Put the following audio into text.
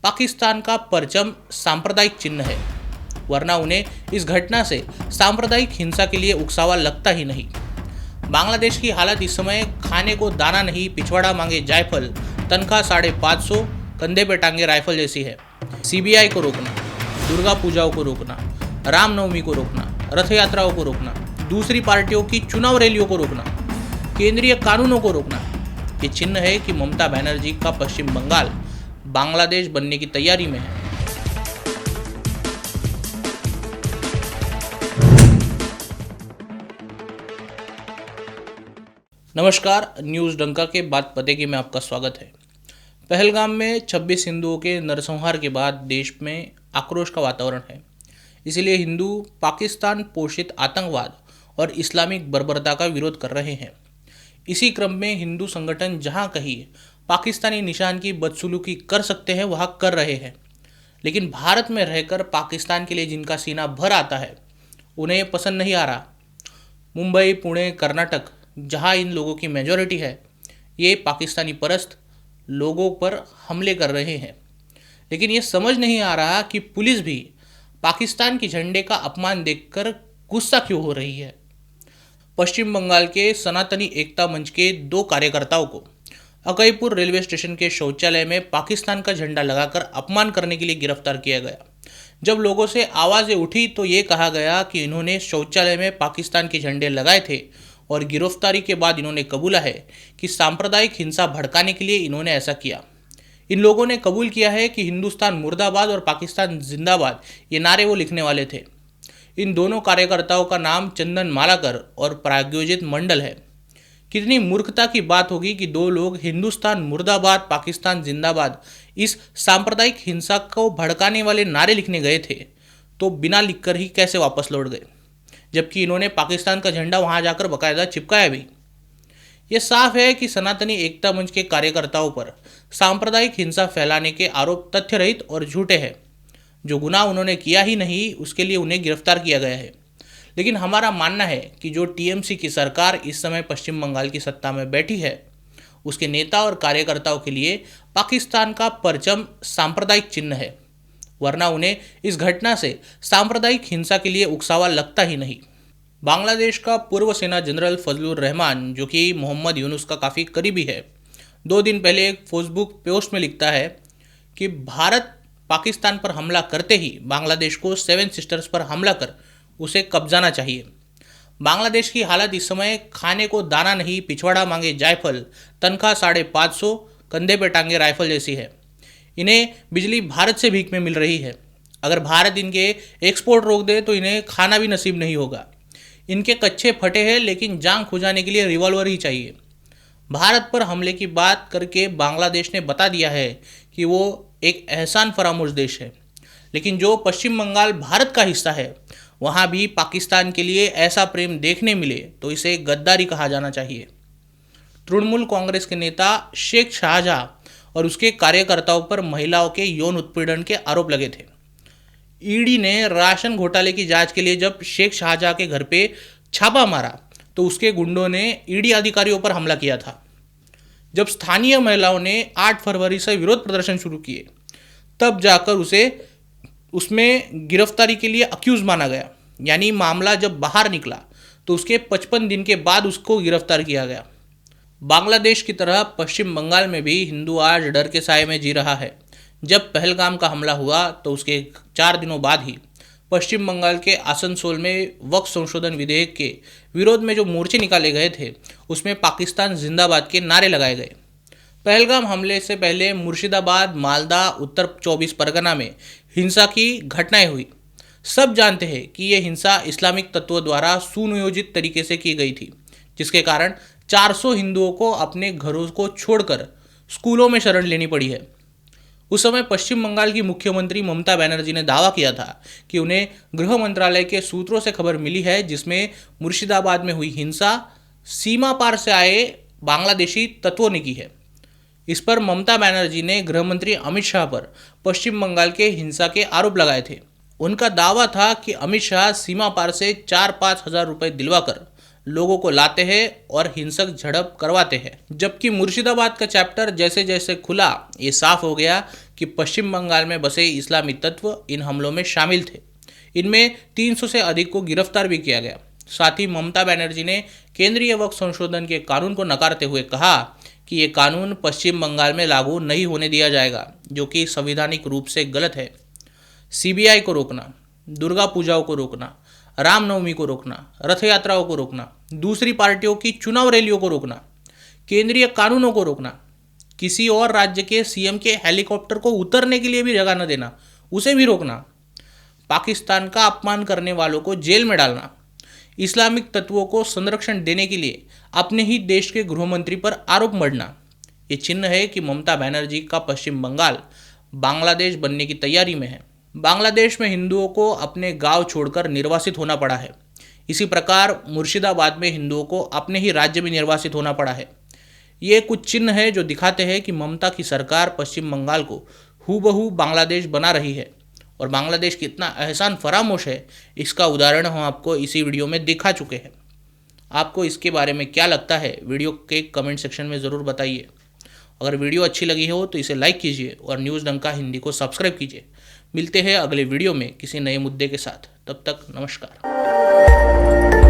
पाकिस्तान का परचम सांप्रदायिक चिन्ह है, वरना उन्हें इस घटना से सांप्रदायिक हिंसा के लिए उकसावा लगता ही नहीं। बांग्लादेश की हालत इस समय खाने को दाना नहीं, पिछवाड़ा मांगे जायफल, तनख्वाह 550, कंधे पे टांगे राइफल जैसी है। सीबीआई को रोकना, दुर्गा पूजाओं को रोकना, रामनवमी को रोकना, रथ यात्राओं को रोकना, दूसरी पार्टियों की चुनाव रैलियों को रोकना, केंद्रीय कानूनों को रोकना, ये चिन्ह है कि ममता बनर्जी का पश्चिम बंगाल बांग्लादेश बनने की तैयारी में है। नमस्कार, न्यूज़ डंका के बाद पते की में आपका स्वागत है। पहलगाम में 26 हिंदुओं के नरसंहार के बाद देश में आक्रोश का वातावरण है। इसीलिए हिंदू पाकिस्तान पोषित आतंकवाद और इस्लामिक बर्बरता का विरोध कर रहे हैं। इसी क्रम में हिंदू संगठन जहां कहीं पाकिस्तानी निशान की बदसलूकी कर सकते हैं वहां कर रहे हैं, लेकिन भारत में रहकर पाकिस्तान के लिए जिनका सीना भर आता है उन्हें ये पसंद नहीं आ रहा। मुंबई, पुणे, कर्नाटक जहां इन लोगों की मेजॉरिटी है, ये पाकिस्तानी परस्त लोगों पर हमले कर रहे हैं, लेकिन ये समझ नहीं आ रहा कि पुलिस भी पाकिस्तान के झंडे का अपमान देखकर गुस्सा क्यों हो रही है। पश्चिम बंगाल के सनातनी एकता मंच के 2 कार्यकर्ताओं को अकईपुर रेलवे स्टेशन के शौचालय में पाकिस्तान का झंडा लगाकर अपमान करने के लिए गिरफ्तार किया गया। जब लोगों से आवाज़ें उठी तो ये कहा गया कि इन्होंने शौचालय में पाकिस्तान के झंडे लगाए थे और गिरफ्तारी के बाद इन्होंने कबूला है कि सांप्रदायिक हिंसा भड़काने के लिए इन्होंने ऐसा किया। इन लोगों ने कबूल किया है कि हिंदुस्तान मुर्दाबाद और पाकिस्तान जिंदाबाद ये नारे वो लिखने वाले थे। इन दोनों कार्यकर्ताओं का नाम चंदन मालाकर और प्रायोजित मंडल है। कितनी मूर्खता की बात होगी कि 2 लोग हिंदुस्तान मुर्दाबाद पाकिस्तान जिंदाबाद इस सांप्रदायिक हिंसा को भड़काने वाले नारे लिखने गए थे तो बिना लिखकर ही कैसे वापस लौट गए, जबकि इन्होंने पाकिस्तान का झंडा वहां जाकर बकायदा चिपकाया भी। ये साफ है कि सनातनी एकता मंच के कार्यकर्ताओं पर सांप्रदायिक हिंसा फैलाने के आरोप तथ्य रहित और झूठे हैं। जो गुनाह उन्होंने किया ही नहीं उसके लिए उन्हें गिरफ्तार किया गया है। लेकिन हमारा मानना है कि जो टीएमसी की सरकार इस समय पश्चिम बंगाल की सत्ता में बैठी है, उसके नेता और कार्यकर्ताओं के लिए पाकिस्तान का परचम सांप्रदायिक चिन्ह है, वरना उन्हें इस घटना से सांप्रदायिक हिंसा के लिए उकसावा लगता ही नहीं। बांग्लादेश का पूर्व सेना जनरल फजलुर रहमान, जो कि मोहम्मद यूनुस का काफ़ी करीबी है, 2 दिन पहले एक फेसबुक पोस्ट में लिखता है कि भारत पाकिस्तान पर हमला करते ही बांग्लादेश को 7 सिस्टर्स पर हमला कर उसे कब्जाना चाहिए। बांग्लादेश की हालत इस समय खाने को दाना नहीं, पिछवाड़ा मांगे जायफल, तनख्वाह 550, कंधे पे टांगे राइफल जैसी है। इन्हें बिजली भारत से भीख में मिल रही है। अगर भारत इनके एक्सपोर्ट रोक दे तो इन्हें खाना भी नसीब नहीं होगा। इनके कच्चे फटे हैं, लेकिन जान खुजाने के लिए रिवॉल्वर ही चाहिए। भारत पर हमले की बात करके बांग्लादेश ने बता दिया है कि वो एक एहसान फरामोश देश है, लेकिन जो पश्चिम बंगाल भारत का हिस्सा है वहाँ भी पाकिस्तान के लिए ऐसा प्रेम देखने मिले तो इसे गद्दारी कहा जाना चाहिए। तृणमूल कांग्रेस के नेता शेख शाहजहां और उसके कार्यकर्ताओं पर महिलाओं के यौन उत्पीड़न के आरोप लगे थे। ईडी ने राशन घोटाले की जांच के लिए जब शेख शाहजहां के घर पे छापा मारा तो उसके गुंडों ने ईडी अधिकारियों पर हमला किया था। जब स्थानीय महिलाओं ने 8 फरवरी से विरोध प्रदर्शन शुरू किए तब जाकर उसमें गिरफ्तारी के लिए अक्यूज माना गया। यानी मामला जब बाहर निकला तो उसके 55 दिन के बाद उसको गिरफ्तार किया गया। बांग्लादेश की तरह पश्चिम बंगाल में भी हिंदू आज डर के साए में जी रहा है। जब पहलगाम का हमला हुआ तो उसके 4 दिनों बाद ही पश्चिम बंगाल के आसनसोल में वक्फ संशोधन विधेयक के विरोध में जो मोर्चे निकाले गए थे उसमें पाकिस्तान जिंदाबाद के नारे लगाए गए। पहलगाम हमले से पहले मुर्शिदाबाद, मालदा, उत्तर 24 परगना में हिंसा की घटनाएं हुई। सब जानते हैं कि ये हिंसा इस्लामिक तत्वों द्वारा सुनियोजित तरीके से की गई थी, जिसके कारण 400 हिंदुओं को अपने घरों को छोड़कर स्कूलों में शरण लेनी पड़ी है। उस समय पश्चिम बंगाल की मुख्यमंत्री ममता बनर्जी ने दावा किया था कि उन्हें गृह मंत्रालय के सूत्रों से खबर मिली है जिसमें मुर्शिदाबाद में हुई हिंसा सीमा पार से आए बांग्लादेशी तत्वों ने की है। इस पर ममता बनर्जी ने गृह मंत्री अमित शाह पर पश्चिम बंगाल के हिंसा के आरोप लगाए थे। उनका दावा था कि अमित शाह सीमा पार से 4-5 हज़ार रुपये दिलवाकर लोगों को लाते हैं और हिंसक झड़प करवाते हैं। जबकि मुर्शिदाबाद का चैप्टर जैसे जैसे खुला ये साफ हो गया कि पश्चिम बंगाल में बसे इस्लामी तत्व इन हमलों में शामिल थे। इनमें 300 से अधिक को गिरफ्तार भी किया गया। साथ ही ममता बनर्जी ने केंद्रीय वक्फ संशोधन के कानून को नकारते हुए कहा कि ये कानून पश्चिम बंगाल में लागू नहीं होने दिया जाएगा, जो कि संवैधानिक रूप से गलत है। सीबीआई को रोकना, दुर्गा पूजाओं को रोकना, रामनवमी को रोकना, रथ यात्राओं को रोकना, दूसरी पार्टियों की चुनाव रैलियों को रोकना, केंद्रीय कानूनों को रोकना, किसी और राज्य के सीएम के हेलीकॉप्टर को उतरने के लिए भी जगह न देना, उसे भी रोकना, पाकिस्तान का अपमान करने वालों को जेल में डालना, इस्लामिक तत्वों को संरक्षण देने के लिए अपने ही देश के गृहमंत्री पर आरोप मढ़ना, ये चिन्ह है कि ममता बनर्जी का पश्चिम बंगाल बांग्लादेश बनने की तैयारी में है। बांग्लादेश में हिंदुओं को अपने गांव छोड़कर निर्वासित होना पड़ा है। इसी प्रकार मुर्शिदाबाद में हिंदुओं को अपने ही राज्य में निर्वासित होना पड़ा है। ये कुछ चिन्ह है जो दिखाते हैं कि ममता की सरकार पश्चिम बंगाल को हूबहू बांग्लादेश बना रही है और बांग्लादेश कितना एहसान फरामोश है, इसका उदाहरण हम आपको इसी वीडियो में दिखा चुके हैं। आपको इसके बारे में क्या लगता है, वीडियो के कमेंट सेक्शन में ज़रूर बताइए। अगर वीडियो अच्छी लगी हो तो इसे लाइक कीजिए और न्यूज़ डंका हिंदी को सब्सक्राइब कीजिए। मिलते हैं अगले वीडियो में किसी नए मुद्दे के साथ। तब तक नमस्कार।